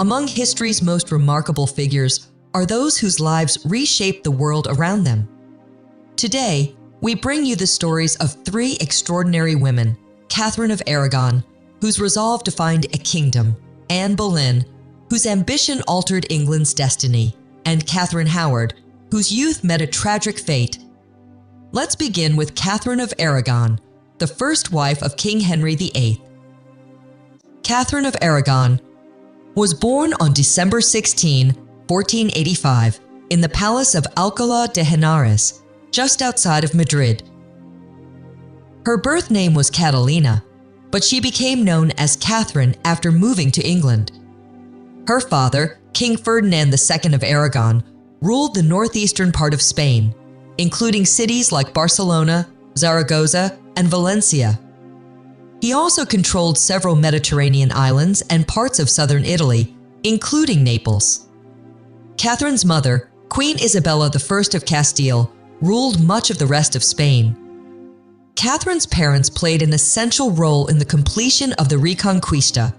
Among history's most remarkable figures are those whose lives reshaped the world around them. Today, we bring you the stories of three extraordinary women: Catherine of Aragon, whose resolve defined a kingdom; Anne Boleyn, whose ambition altered England's destiny; and Katherine Howard, whose youth met a tragic fate. Let's begin with Catherine of Aragon, the first wife of King Henry VIII. Catherine of Aragon was born on December 16, 1485, in the palace of Alcalá de Henares, just outside of Madrid. Her birth name was Catalina, but she became known as Catherine after moving to England. Her father, King Ferdinand II of Aragon, ruled the northeastern part of Spain, including cities like Barcelona, Zaragoza, and Valencia. He also controlled several Mediterranean islands and parts of southern Italy, including Naples. Catherine's mother, Queen Isabella I of Castile, ruled much of the rest of Spain. Catherine's parents played an essential role in the completion of the Reconquista,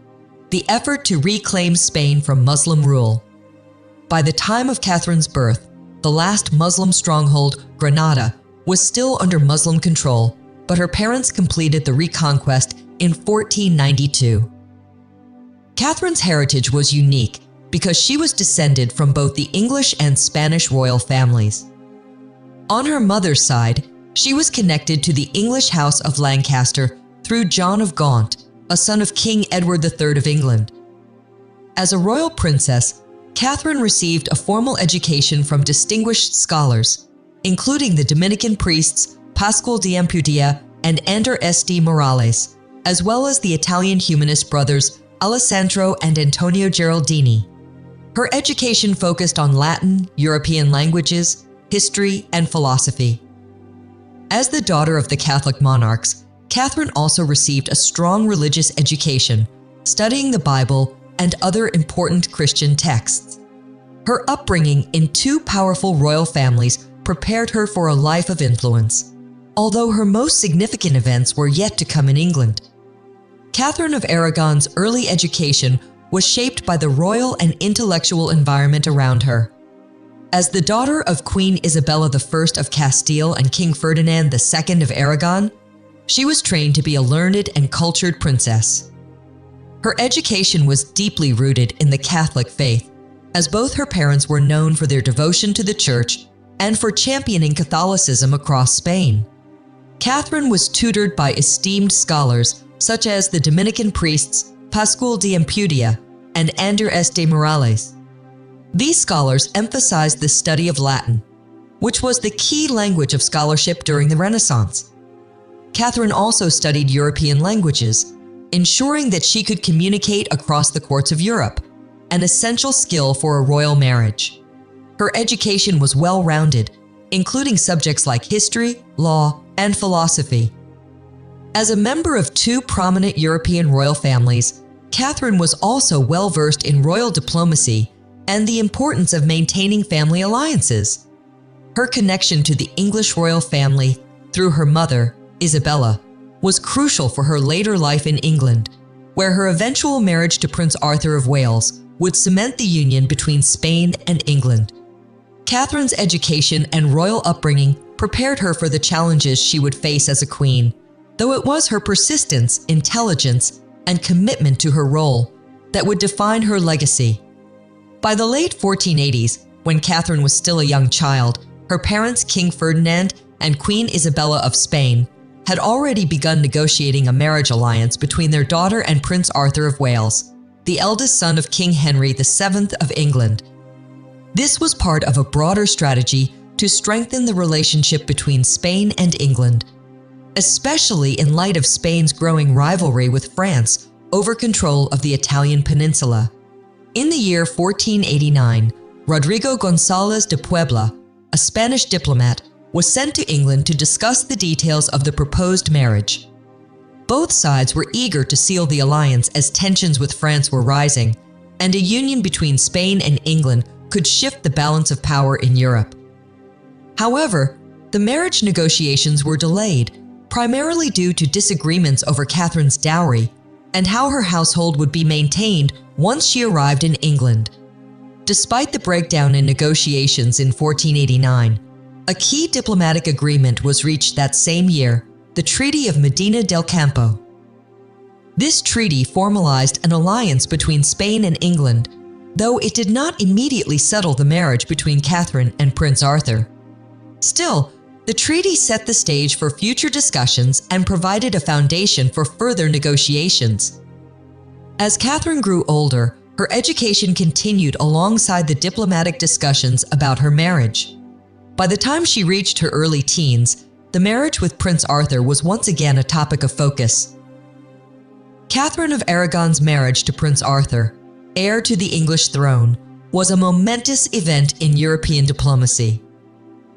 the effort to reclaim Spain from Muslim rule. By the time of Catherine's birth, the last Muslim stronghold, Granada, was still under Muslim control, but her parents completed the reconquest in 1492. Catherine's heritage was unique because she was descended from both the English and Spanish royal families. On her mother's side, she was connected to the English House of Lancaster through John of Gaunt, a son of King Edward III of England. As a royal princess, Catherine received a formal education from distinguished scholars, including the Dominican priests Pascual de Ampudia and Andres de Morales, as well as the Italian humanist brothers Alessandro and Antonio Geraldini. Her education focused on Latin, European languages, history, and philosophy. As the daughter of the Catholic monarchs, Catherine also received a strong religious education, studying the Bible and other important Christian texts. Her upbringing in two powerful royal families prepared her for a life of influence, although her most significant events were yet to come in England. Catherine of Aragon's early education was shaped by the royal and intellectual environment around her. As the daughter of Queen Isabella I of Castile and King Ferdinand II of Aragon, she was trained to be a learned and cultured princess. Her education was deeply rooted in the Catholic faith, as both her parents were known for their devotion to the Church and for championing Catholicism across Spain. Catherine was tutored by esteemed scholars such as the Dominican priests Pascual de Ampudia and Andres de Morales. These scholars emphasized the study of Latin, which was the key language of scholarship during the Renaissance. Catherine also studied European languages, ensuring that she could communicate across the courts of Europe, an essential skill for a royal marriage. Her education was well-rounded, including subjects like history, law, and philosophy. As a member of two prominent European royal families, Catherine was also well-versed in royal diplomacy and the importance of maintaining family alliances. Her connection to the English royal family through her mother, Isabella, was crucial for her later life in England, where her eventual marriage to Prince Arthur of Wales would cement the union between Spain and England. Catherine's education and royal upbringing prepared her for the challenges she would face as a queen, though it was her persistence, intelligence, and commitment to her role that would define her legacy. By the late 1480s, when Catherine was still a young child, her parents, King Ferdinand and Queen Isabella of Spain, had already begun negotiating a marriage alliance between their daughter and Prince Arthur of Wales, the eldest son of King Henry VII of England. This was part of a broader strategy to strengthen the relationship between Spain and England, especially in light of Spain's growing rivalry with France over control of the Italian peninsula. In the year 1489, Rodrigo González de Puebla, a Spanish diplomat, was sent to England to discuss the details of the proposed marriage. Both sides were eager to seal the alliance as tensions with France were rising, and a union between Spain and England could shift the balance of power in Europe. However, the marriage negotiations were delayed, primarily due to disagreements over Catherine's dowry, and how her household would be maintained once she arrived in England. Despite the breakdown in negotiations in 1489, a key diplomatic agreement was reached that same year, the Treaty of Medina del Campo. This treaty formalized an alliance between Spain and England, though it did not immediately settle the marriage between Catherine and Prince Arthur. Still, the treaty set the stage for future discussions and provided a foundation for further negotiations. As Catherine grew older, her education continued alongside the diplomatic discussions about her marriage. By the time she reached her early teens, the marriage with Prince Arthur was once again a topic of focus. Catherine of Aragon's marriage to Prince Arthur, heir to the English throne, was a momentous event in European diplomacy.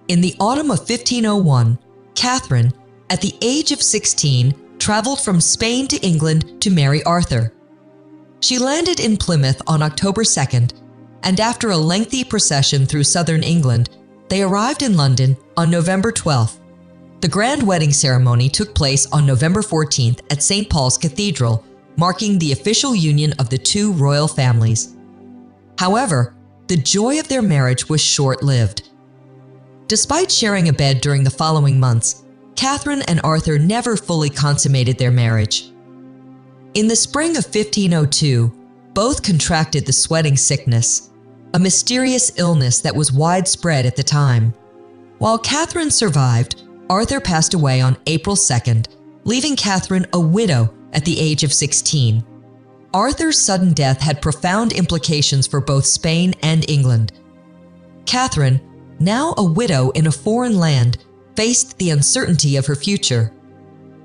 In the autumn of 1501, Catherine, at the age of 16, traveled from Spain to England to marry Arthur. She landed in Plymouth on October 2nd, and after a lengthy procession through southern England, they arrived in London on November 12th. The grand wedding ceremony took place on November 14th at St. Paul's Cathedral, marking the official union of the two royal families. However, the joy of their marriage was short-lived. Despite sharing a bed during the following months, Catherine and Arthur never fully consummated their marriage. In the spring of 1502, both contracted the sweating sickness, a mysterious illness that was widespread at the time. While Catherine survived, Arthur passed away on April 2nd, leaving Catherine a widow at the age of 16. Arthur's sudden death had profound implications for both Spain and England. Catherine, now a widow in a foreign land, faced the uncertainty of her future.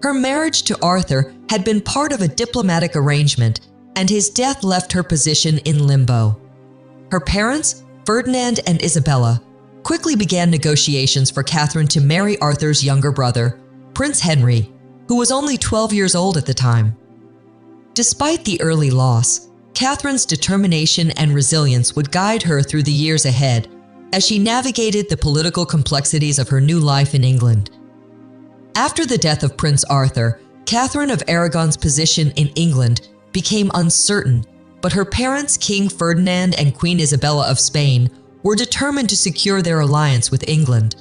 Her marriage to Arthur had been part of a diplomatic arrangement, and his death left her position in limbo. Her parents, Ferdinand and Isabella, quickly began negotiations for Catherine to marry Arthur's younger brother, Prince Henry, who was only 12 years old at the time. Despite the early loss, Catherine's determination and resilience would guide her through the years ahead as she navigated the political complexities of her new life in England. After the death of Prince Arthur, Catherine of Aragon's position in England became uncertain, but her parents, King Ferdinand and Queen Isabella of Spain, were determined to secure their alliance with England.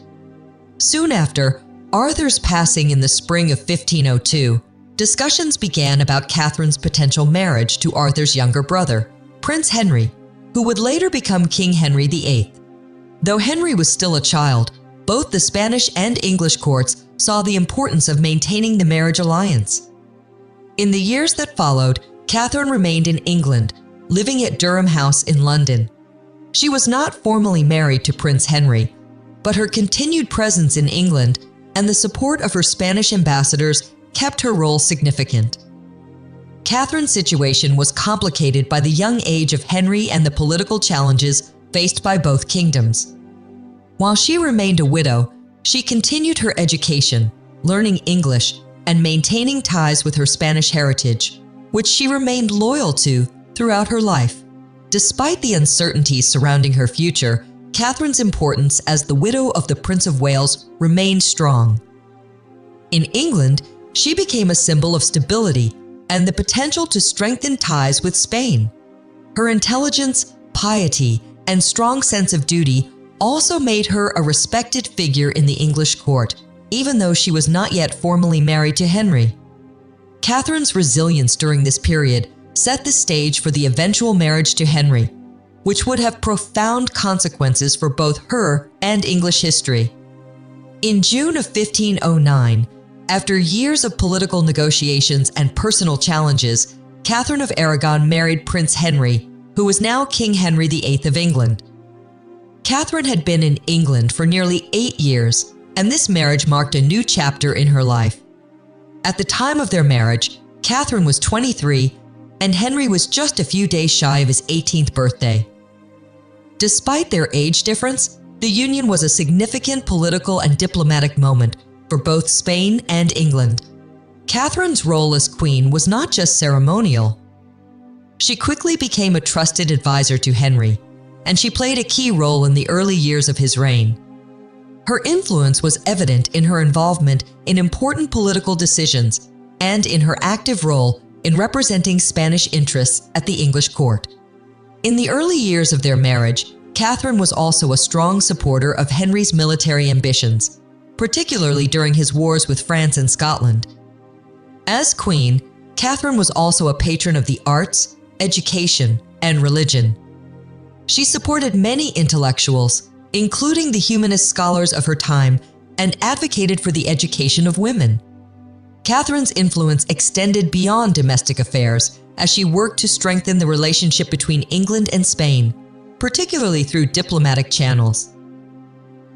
Soon after Arthur's passing in the spring of 1502, discussions began about Catherine's potential marriage to Arthur's younger brother, Prince Henry, who would later become King Henry VIII. Though Henry was still a child, both the Spanish and English courts saw the importance of maintaining the marriage alliance. In the years that followed, Catherine remained in England, living at Durham House in London. She was not formally married to Prince Henry, but her continued presence in England and the support of her Spanish ambassadors kept her role significant. Catherine's situation was complicated by the young age of Henry and the political challenges faced by both kingdoms. While she remained a widow, she continued her education, learning English and maintaining ties with her Spanish heritage, which she remained loyal to throughout her life. Despite the uncertainties surrounding her future, Catherine's importance as the widow of the Prince of Wales remained strong. In England, she became a symbol of stability and the potential to strengthen ties with Spain. Her intelligence, piety, and strong sense of duty also made her a respected figure in the English court, even though she was not yet formally married to Henry. Catherine's resilience during this period set the stage for the eventual marriage to Henry, which would have profound consequences for both her and English history. In June of 1509, after years of political negotiations and personal challenges, Catherine of Aragon married Prince Henry, who was now King Henry VIII of England. Catherine had been in England for nearly 8 years, and this marriage marked a new chapter in her life. At the time of their marriage, Catherine was 23, and Henry was just a few days shy of his 18th birthday. Despite their age difference, the union was a significant political and diplomatic moment for both Spain and England. Catherine's role as queen was not just ceremonial. She quickly became a trusted advisor to Henry, and she played a key role in the early years of his reign. Her influence was evident in her involvement in important political decisions and in her active role in representing Spanish interests at the English court. In the early years of their marriage, Catherine was also a strong supporter of Henry's military ambitions, particularly during his wars with France and Scotland. As queen, Catherine was also a patron of the arts, education, and religion. She supported many intellectuals, including the humanist scholars of her time, and advocated for the education of women. Catherine's influence extended beyond domestic affairs as she worked to strengthen the relationship between England and Spain, particularly through diplomatic channels.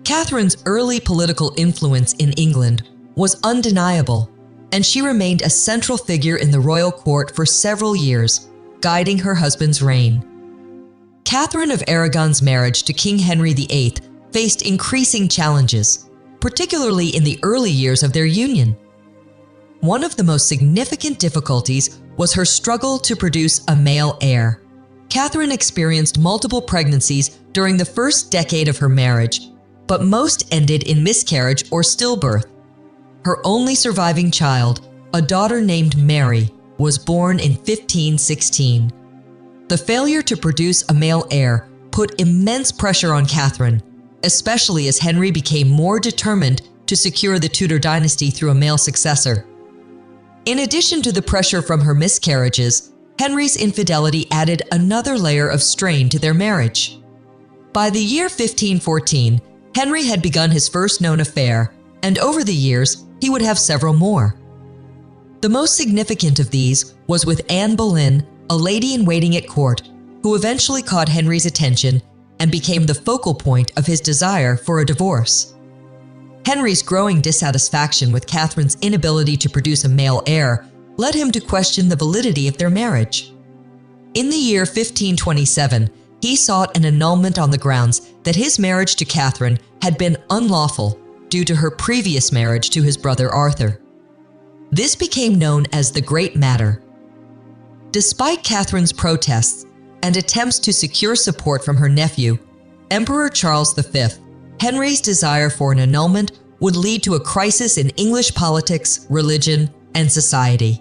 Catherine's early political influence in England was undeniable, and she remained a central figure in the royal court for several years, guiding her husband's reign. Catherine of Aragon's marriage to King Henry VIII faced increasing challenges, particularly in the early years of their union. One of the most significant difficulties was her struggle to produce a male heir. Catherine experienced multiple pregnancies during the first decade of her marriage, but most ended in miscarriage or stillbirth. Her only surviving child, a daughter named Mary, was born in 1516. The failure to produce a male heir put immense pressure on Catherine, especially as Henry became more determined to secure the Tudor dynasty through a male successor. In addition to the pressure from her miscarriages, Henry's infidelity added another layer of strain to their marriage. By the year 1514, Henry had begun his first known affair, and over the years, he would have several more. The most significant of these was with Anne Boleyn, a lady-in-waiting at court, who eventually caught Henry's attention and became the focal point of his desire for a divorce. Henry's growing dissatisfaction with Catherine's inability to produce a male heir led him to question the validity of their marriage. In the year 1527, he sought an annulment on the grounds that his marriage to Catherine had been unlawful due to her previous marriage to his brother Arthur. This became known as the Great Matter. Despite Catherine's protests and attempts to secure support from her nephew, Emperor Charles V, Henry's desire for an annulment would lead to a crisis in English politics, religion, and society.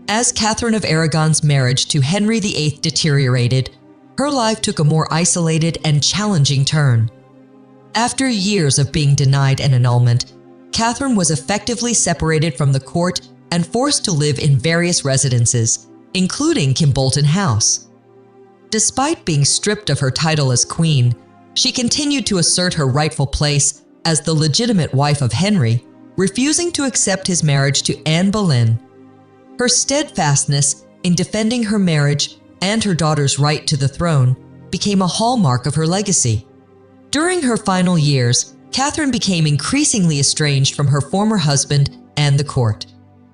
As Catherine of Aragon's marriage to Henry VIII deteriorated, her life took a more isolated and challenging turn. After years of being denied an annulment, Catherine was effectively separated from the court and forced to live in various residences, including Kimbolton House. Despite being stripped of her title as queen, she continued to assert her rightful place as the legitimate wife of Henry, refusing to accept his marriage to Anne Boleyn. Her steadfastness in defending her marriage and her daughter's right to the throne became a hallmark of her legacy. During her final years, Catherine became increasingly estranged from her former husband and the court.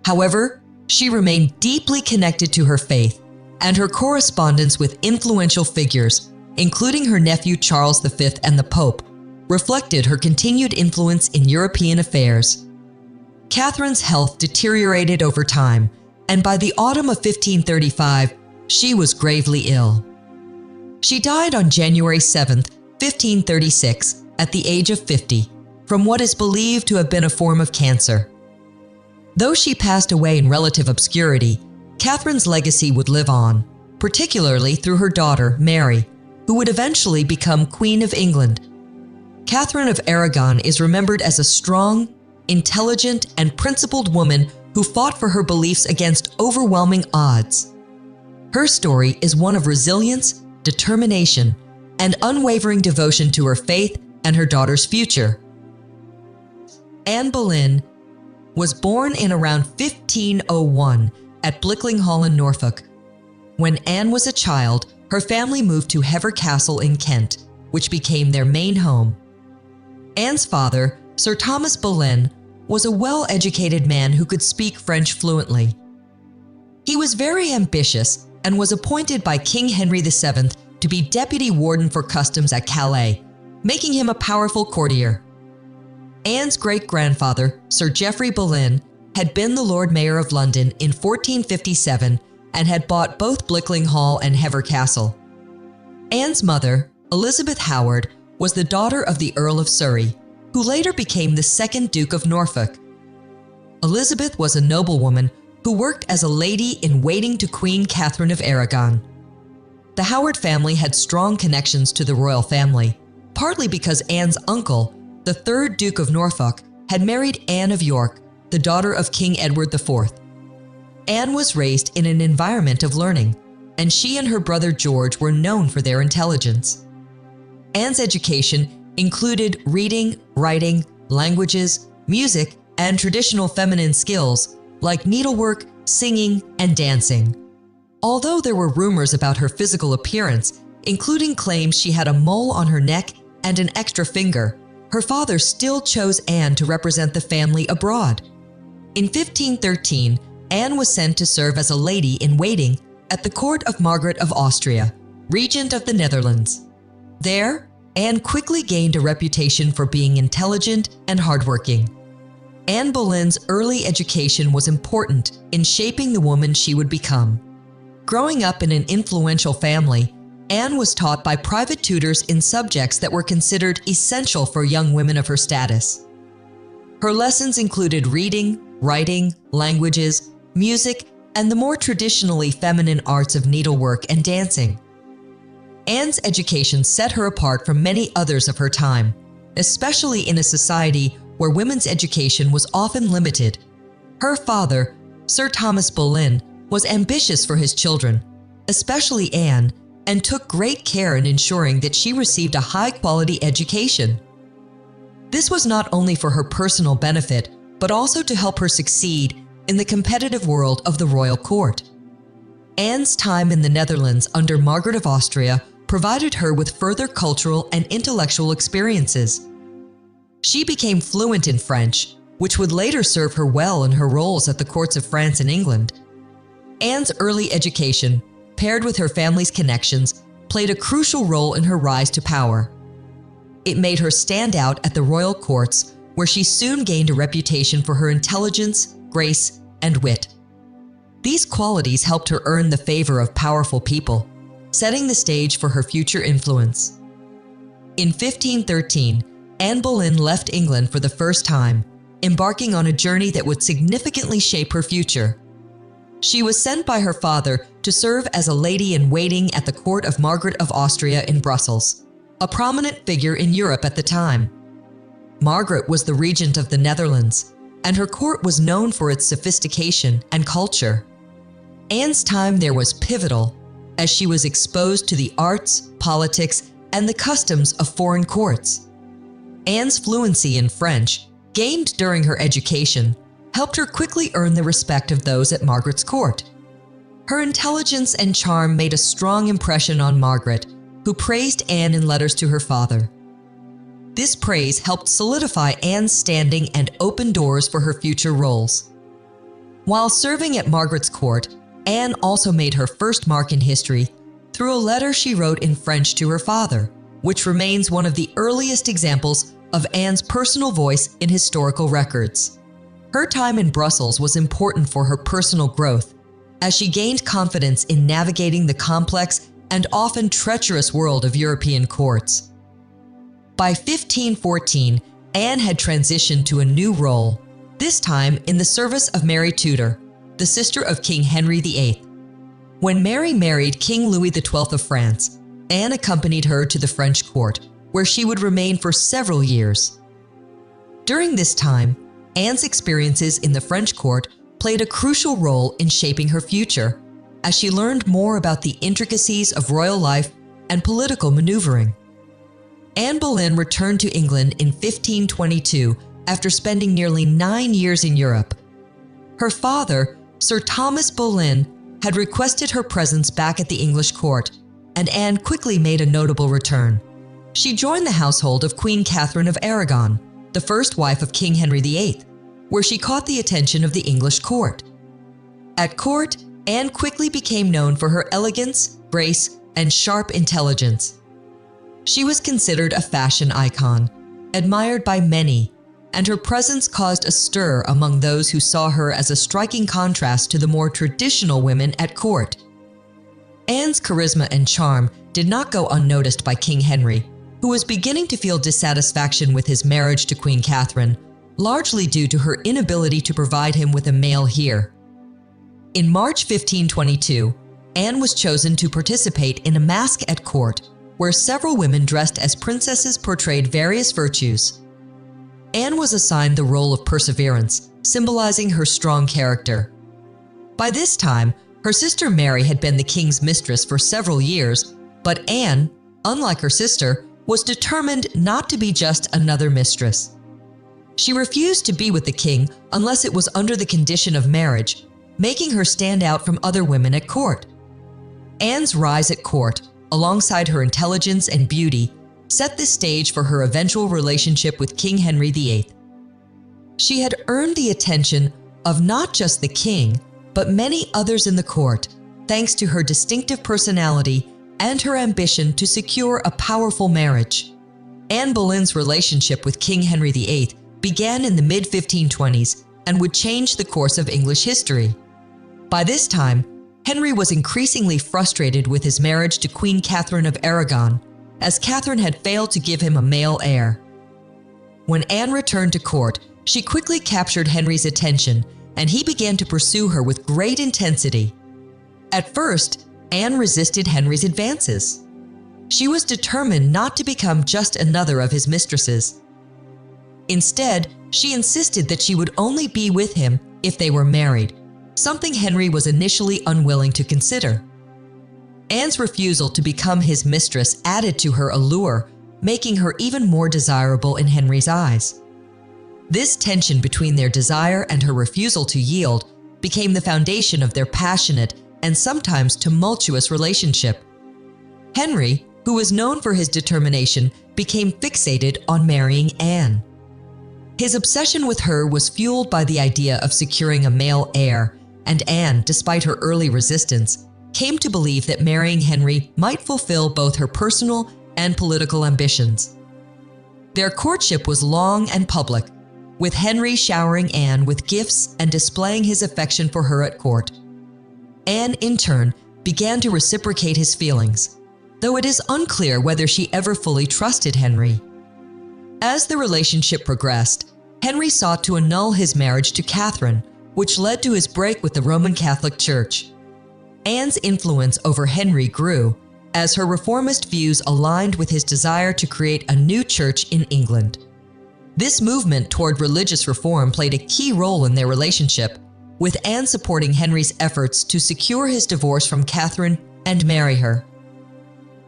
However, she remained deeply connected to her faith, and her correspondence with influential figures, including her nephew Charles V and the Pope, reflected her continued influence in European affairs. Catherine's health deteriorated over time, and by the autumn of 1535, she was gravely ill. She died on January 7, 1536, at the age of 50, from what is believed to have been a form of cancer. Though she passed away in relative obscurity, Catherine's legacy would live on, particularly through her daughter, Mary, who would eventually become Queen of England. Catherine of Aragon is remembered as a strong, intelligent, and principled woman who fought for her beliefs against overwhelming odds. Her story is one of resilience, determination, and unwavering devotion to her faith and her daughter's future. Anne Boleyn was born in around 1501 at Blickling Hall in Norfolk. When Anne was a child, her family moved to Hever Castle in Kent, which became their main home. Anne's father, Sir Thomas Boleyn, was a well-educated man who could speak French fluently. He was very ambitious and was appointed by King Henry VII to be deputy warden for customs at Calais, making him a powerful courtier. Anne's great-grandfather, Sir Geoffrey Boleyn, had been the Lord Mayor of London in 1457 and had bought both Blickling Hall and Hever Castle. Anne's mother, Elizabeth Howard, was the daughter of the Earl of Surrey, who later became the second Duke of Norfolk. Elizabeth was a noblewoman who worked as a lady-in-waiting to Queen Catherine of Aragon. The Howard family had strong connections to the royal family, partly because Anne's uncle, the 3rd Duke of Norfolk, had married Anne of York, the daughter of King Edward IV. Anne was raised in an environment of learning, and she and her brother George were known for their intelligence. Anne's education included reading, writing, languages, music, and traditional feminine skills like needlework, singing, and dancing. Although there were rumors about her physical appearance, including claims she had a mole on her neck and an extra finger, her father still chose Anne to represent the family abroad. In 1513, Anne was sent to serve as a lady-in-waiting at the court of Margaret of Austria, regent of the Netherlands. There, Anne quickly gained a reputation for being intelligent and hardworking. Anne Boleyn's early education was important in shaping the woman she would become. Growing up in an influential family, Anne was taught by private tutors in subjects that were considered essential for young women of her status. Her lessons included reading, writing, languages, music, and the more traditionally feminine arts of needlework and dancing. Anne's education set her apart from many others of her time, especially in a society where women's education was often limited. Her father, Sir Thomas Boleyn, was ambitious for his children, especially Anne, and took great care in ensuring that she received a high-quality education. This was not only for her personal benefit, but also to help her succeed in the competitive world of the royal court. Anne's time in the Netherlands under Margaret of Austria provided her with further cultural and intellectual experiences. She became fluent in French, which would later serve her well in her roles at the courts of France and England. Anne's early education, paired with her family's connections, played a crucial role in her rise to power. It made her stand out at the royal courts, where she soon gained a reputation for her intelligence, grace, and wit. These qualities helped her earn the favor of powerful people, setting the stage for her future influence. In 1513, Anne Boleyn left England for the first time, embarking on a journey that would significantly shape her future. She was sent by her father to serve as a lady-in-waiting at the court of Margaret of Austria in Brussels, a prominent figure in Europe at the time. Margaret was the regent of the Netherlands, and her court was known for its sophistication and culture. Anne's time there was pivotal, as she was exposed to the arts, politics, and the customs of foreign courts. Anne's fluency in French, gained during her education, helped her quickly earn the respect of those at Margaret's court. Her intelligence and charm made a strong impression on Margaret, who praised Anne in letters to her father. This praise helped solidify Anne's standing and open doors for her future roles. While serving at Margaret's court, Anne also made her first mark in history through a letter she wrote in French to her father, which remains one of the earliest examples of Anne's personal voice in historical records. Her time in Brussels was important for her personal growth, as she gained confidence in navigating the complex and often treacherous world of European courts. By 1514, Anne had transitioned to a new role, this time in the service of Mary Tudor, the sister of King Henry VIII. When Mary married King Louis XII of France, Anne accompanied her to the French court, where she would remain for several years. During this time, Anne's experiences in the French court played a crucial role in shaping her future, as she learned more about the intricacies of royal life and political maneuvering. Anne Boleyn returned to England in 1522 after spending nearly 9 years in Europe. Her father, Sir Thomas Boleyn, had requested her presence back at the English court, and Anne quickly made a notable return. She joined the household of Queen Catherine of Aragon, the first wife of King Henry VIII, where she caught the attention of the English court. At court, Anne quickly became known for her elegance, grace, and sharp intelligence. She was considered a fashion icon, admired by many, and her presence caused a stir among those who saw her as a striking contrast to the more traditional women at court. Anne's charisma and charm did not go unnoticed by King Henry, who was beginning to feel dissatisfaction with his marriage to Queen Catherine, largely due to her inability to provide him with a male heir. In March 1522, Anne was chosen to participate in a masque at court, where several women dressed as princesses portrayed various virtues. Anne was assigned the role of Perseverance, symbolizing her strong character. By this time, her sister Mary had been the king's mistress for several years, but Anne, unlike her sister, was determined not to be just another mistress. She refused to be with the king unless it was under the condition of marriage, making her stand out from other women at court. Anne's rise at court, alongside her intelligence and beauty, set the stage for her eventual relationship with King Henry VIII. She had earned the attention of not just the king, but many others in the court, thanks to her distinctive personality and her ambition to secure a powerful marriage. Anne Boleyn's relationship with King Henry VIII began in the mid-1520s and would change the course of English history. By this time, Henry was increasingly frustrated with his marriage to Queen Catherine of Aragon, as Catherine had failed to give him a male heir. When Anne returned to court, she quickly captured Henry's attention, and he began to pursue her with great intensity. At first, Anne resisted Henry's advances. She was determined not to become just another of his mistresses. Instead, she insisted that she would only be with him if they were married, something Henry was initially unwilling to consider. Anne's refusal to become his mistress added to her allure, making her even more desirable in Henry's eyes. This tension between their desire and her refusal to yield became the foundation of their passionate and sometimes tumultuous relationship. Henry, who was known for his determination, became fixated on marrying Anne. His obsession with her was fueled by the idea of securing a male heir, and Anne, despite her early resistance, came to believe that marrying Henry might fulfill both her personal and political ambitions. Their courtship was long and public, with Henry showering Anne with gifts and displaying his affection for her at court. Anne, in turn, began to reciprocate his feelings, though it is unclear whether she ever fully trusted Henry. As the relationship progressed, Henry sought to annul his marriage to Catherine, which led to his break with the Roman Catholic Church. Anne's influence over Henry grew as her reformist views aligned with his desire to create a new church in England. This movement toward religious reform played a key role in their relationship, with Anne supporting Henry's efforts to secure his divorce from Catherine and marry her.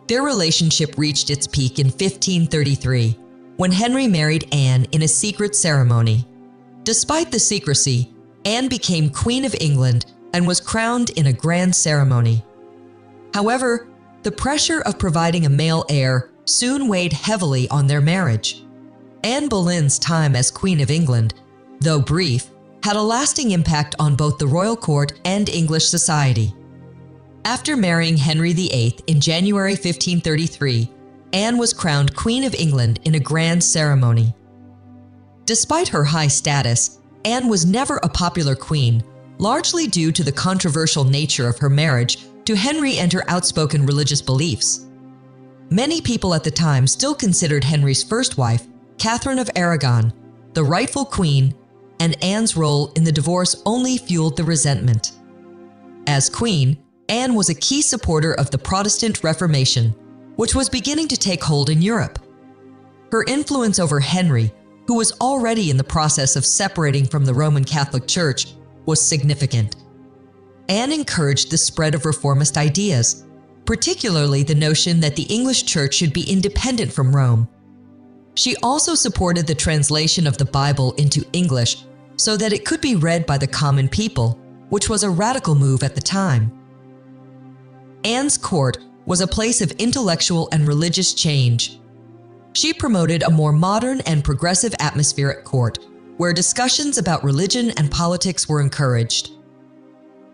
Their relationship reached its peak in 1533, when Henry married Anne in a secret ceremony. Despite the secrecy, Anne became Queen of England and was crowned in a grand ceremony. However, the pressure of providing a male heir soon weighed heavily on their marriage. Anne Boleyn's time as Queen of England, though brief, had a lasting impact on both the royal court and English society. After marrying Henry VIII in January 1533, Anne was crowned Queen of England in a grand ceremony. Despite her high status, Anne was never a popular queen, largely due to the controversial nature of her marriage to Henry and her outspoken religious beliefs. Many people at the time still considered Henry's first wife, Catherine of Aragon, the rightful queen, and Anne's role in the divorce only fueled the resentment. As queen, Anne was a key supporter of the Protestant Reformation, which was beginning to take hold in Europe. Her influence over Henry, who was already in the process of separating from the Roman Catholic Church, was significant. Anne encouraged the spread of reformist ideas, particularly the notion that the English Church should be independent from Rome. She also supported the translation of the Bible into English so that it could be read by the common people, which was a radical move at the time. Anne's court was a place of intellectual and religious change. She promoted a more modern and progressive atmosphere at court, where discussions about religion and politics were encouraged.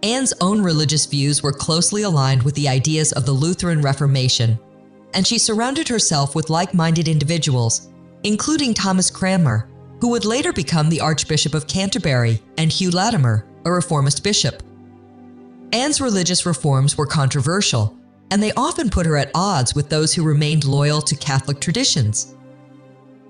Anne's own religious views were closely aligned with the ideas of the Lutheran Reformation, and she surrounded herself with like-minded individuals, including Thomas Cranmer, who would later become the Archbishop of Canterbury, and Hugh Latimer, a reformist bishop. Anne's religious reforms were controversial, and they often put her at odds with those who remained loyal to Catholic traditions.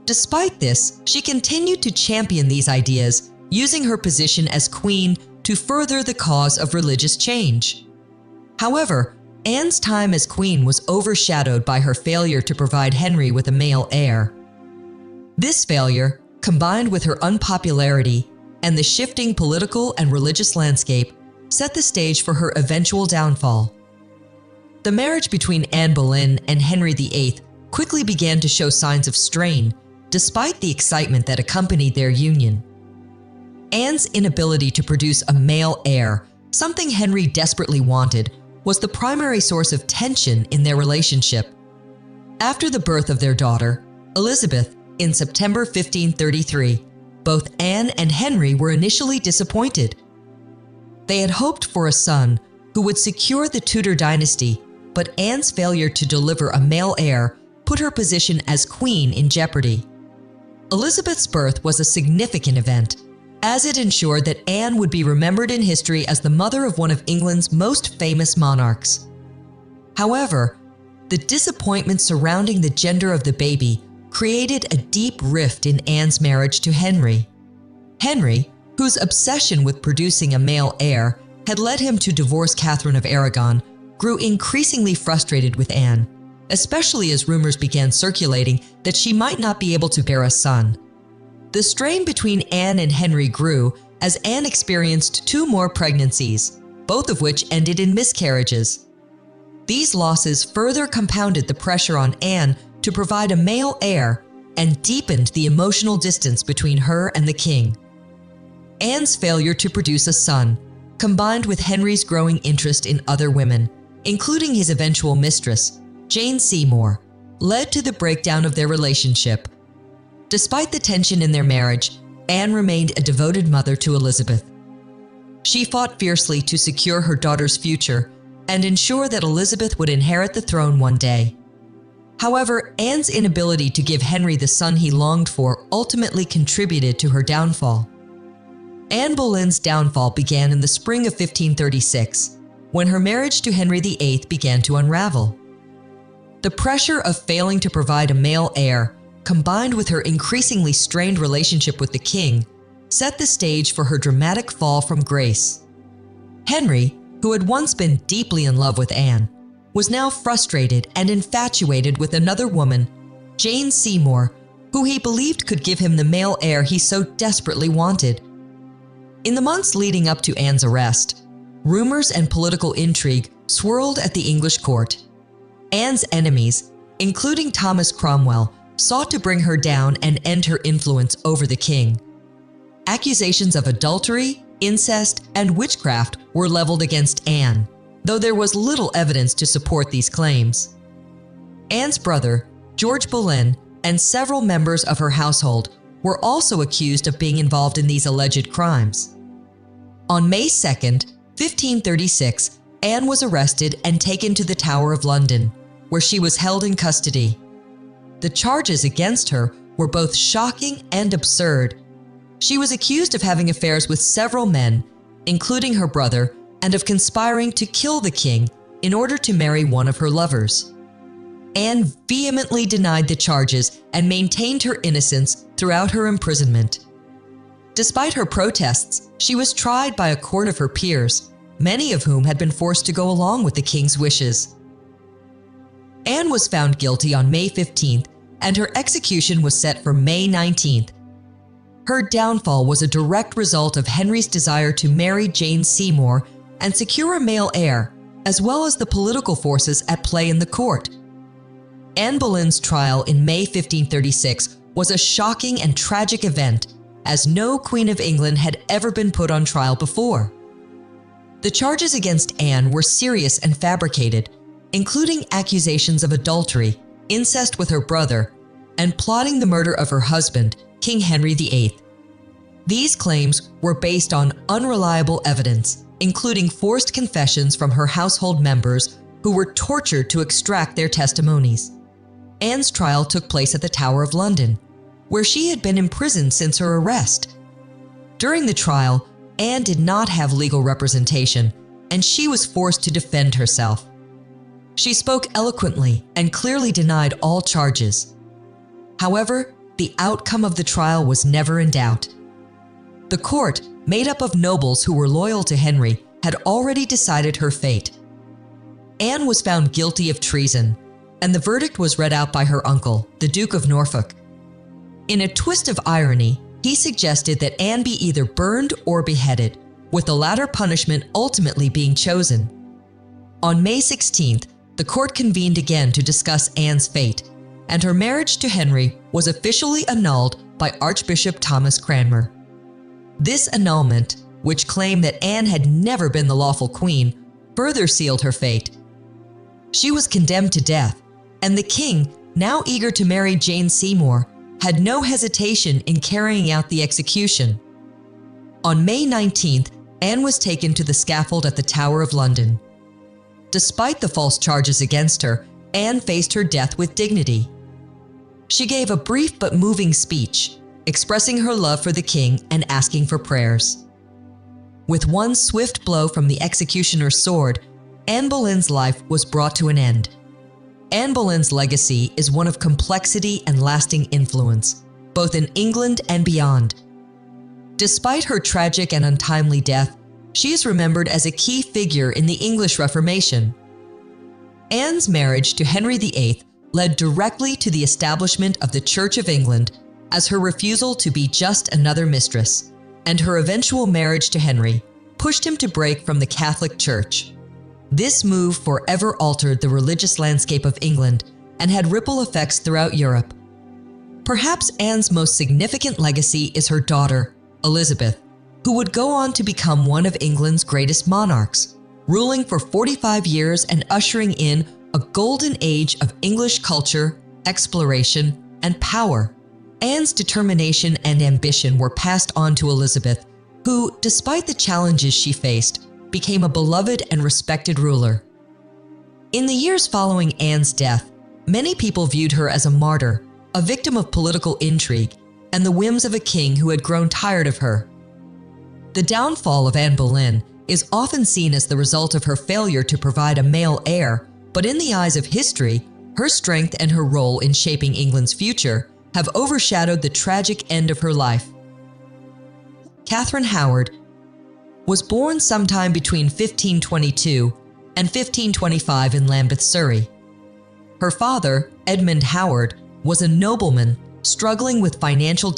Despite this, she continued to champion these ideas, using her position as queen to further the cause of religious change. However, Anne's time as queen was overshadowed by her failure to provide Henry with a male heir. This failure, combined with her unpopularity and the shifting political and religious landscape, set the stage for her eventual downfall. The marriage between Anne Boleyn and Henry VIII quickly began to show signs of strain, despite the excitement that accompanied their union. Anne's inability to produce a male heir, something Henry desperately wanted, was the primary source of tension in their relationship. After the birth of their daughter, Elizabeth, in September 1533, both Anne and Henry were initially disappointed. They had hoped for a son who would secure the Tudor dynasty, but Anne's failure to deliver a male heir put her position as queen in jeopardy. Elizabeth's birth was a significant event, as it ensured that Anne would be remembered in history as the mother of one of England's most famous monarchs. However, the disappointment surrounding the gender of the baby created a deep rift in Anne's marriage to Henry. Henry, whose obsession with producing a male heir had led him to divorce Catherine of Aragon, grew increasingly frustrated with Anne, especially as rumors began circulating that she might not be able to bear a son. The strain between Anne and Henry grew as Anne experienced 2 more pregnancies, both of which ended in miscarriages. These losses further compounded the pressure on Anne to provide a male heir and deepened the emotional distance between her and the king. Anne's failure to produce a son, combined with Henry's growing interest in other women, including his eventual mistress, Jane Seymour, led to the breakdown of their relationship. Despite the tension in their marriage, Anne remained a devoted mother to Elizabeth. She fought fiercely to secure her daughter's future and ensure that Elizabeth would inherit the throne one day. However, Anne's inability to give Henry the son he longed for ultimately contributed to her downfall. Anne Boleyn's downfall began in the spring of 1536, when her marriage to Henry VIII began to unravel. The pressure of failing to provide a male heir, combined with her increasingly strained relationship with the king, set the stage for her dramatic fall from grace. Henry, who had once been deeply in love with Anne, was now frustrated and infatuated with another woman, Jane Seymour, who he believed could give him the male heir he so desperately wanted. In the months leading up to Anne's arrest, rumors and political intrigue swirled at the English court. Anne's enemies, including Thomas Cromwell, sought to bring her down and end her influence over the king. Accusations of adultery, incest, and witchcraft were leveled against Anne, though there was little evidence to support these claims. Anne's brother, George Boleyn, and several members of her household were also accused of being involved in these alleged crimes. On May 2nd, 1536, Anne was arrested and taken to the Tower of London, where she was held in custody. The charges against her were both shocking and absurd. She was accused of having affairs with several men, including her brother, and of conspiring to kill the king in order to marry one of her lovers. Anne vehemently denied the charges and maintained her innocence throughout her imprisonment. Despite her protests, she was tried by a court of her peers, many of whom had been forced to go along with the king's wishes. Anne was found guilty on May 15th, and her execution was set for May 19th. Her downfall was a direct result of Henry's desire to marry Jane Seymour and secure a male heir, as well as the political forces at play in the court. Anne Boleyn's trial in May 1536 was a shocking and tragic event, as no Queen of England had ever been put on trial before. The charges against Anne were serious and fabricated, including accusations of adultery, incest with her brother, and plotting the murder of her husband, King Henry VIII. These claims were based on unreliable evidence, including forced confessions from her household members who were tortured to extract their testimonies. Anne's trial took place at the Tower of London, where she had been imprisoned since her arrest. During the trial, Anne did not have legal representation, and she was forced to defend herself. She spoke eloquently and clearly denied all charges. However, the outcome of the trial was never in doubt. The court, made up of nobles who were loyal to Henry, had already decided her fate. Anne was found guilty of treason, and the verdict was read out by her uncle, the Duke of Norfolk. In a twist of irony, he suggested that Anne be either burned or beheaded, with the latter punishment ultimately being chosen. On May 16th, the court convened again to discuss Anne's fate, and her marriage to Henry was officially annulled by Archbishop Thomas Cranmer. This annulment, which claimed that Anne had never been the lawful queen, further sealed her fate. She was condemned to death, and the king, now eager to marry Jane Seymour, had no hesitation in carrying out the execution. On May 19th, Anne was taken to the scaffold at the Tower of London. Despite the false charges against her, Anne faced her death with dignity. She gave a brief but moving speech, expressing her love for the king and asking for prayers. With one swift blow from the executioner's sword, Anne Boleyn's life was brought to an end. Anne Boleyn's legacy is one of complexity and lasting influence, both in England and beyond. Despite her tragic and untimely death, she is remembered as a key figure in the English Reformation. Anne's marriage to Henry VIII led directly to the establishment of the Church of England, as her refusal to be just another mistress, and her eventual marriage to Henry, pushed him to break from the Catholic Church. This move forever altered the religious landscape of England and had ripple effects throughout Europe. Perhaps Anne's most significant legacy is her daughter, Elizabeth, who would go on to become one of England's greatest monarchs, ruling for 45 years and ushering in a golden age of English culture, exploration, and power. Anne's determination and ambition were passed on to Elizabeth, who, despite the challenges she faced, became a beloved and respected ruler. In the years following Anne's death, many people viewed her as a martyr, a victim of political intrigue, and the whims of a king who had grown tired of her. The downfall of Anne Boleyn is often seen as the result of her failure to provide a male heir, but in the eyes of history, her strength and her role in shaping England's future have overshadowed the tragic end of her life. Katherine Howard was born sometime between 1522 and 1525 in Lambeth, Surrey. Her father, Edmund Howard, was a nobleman struggling with financial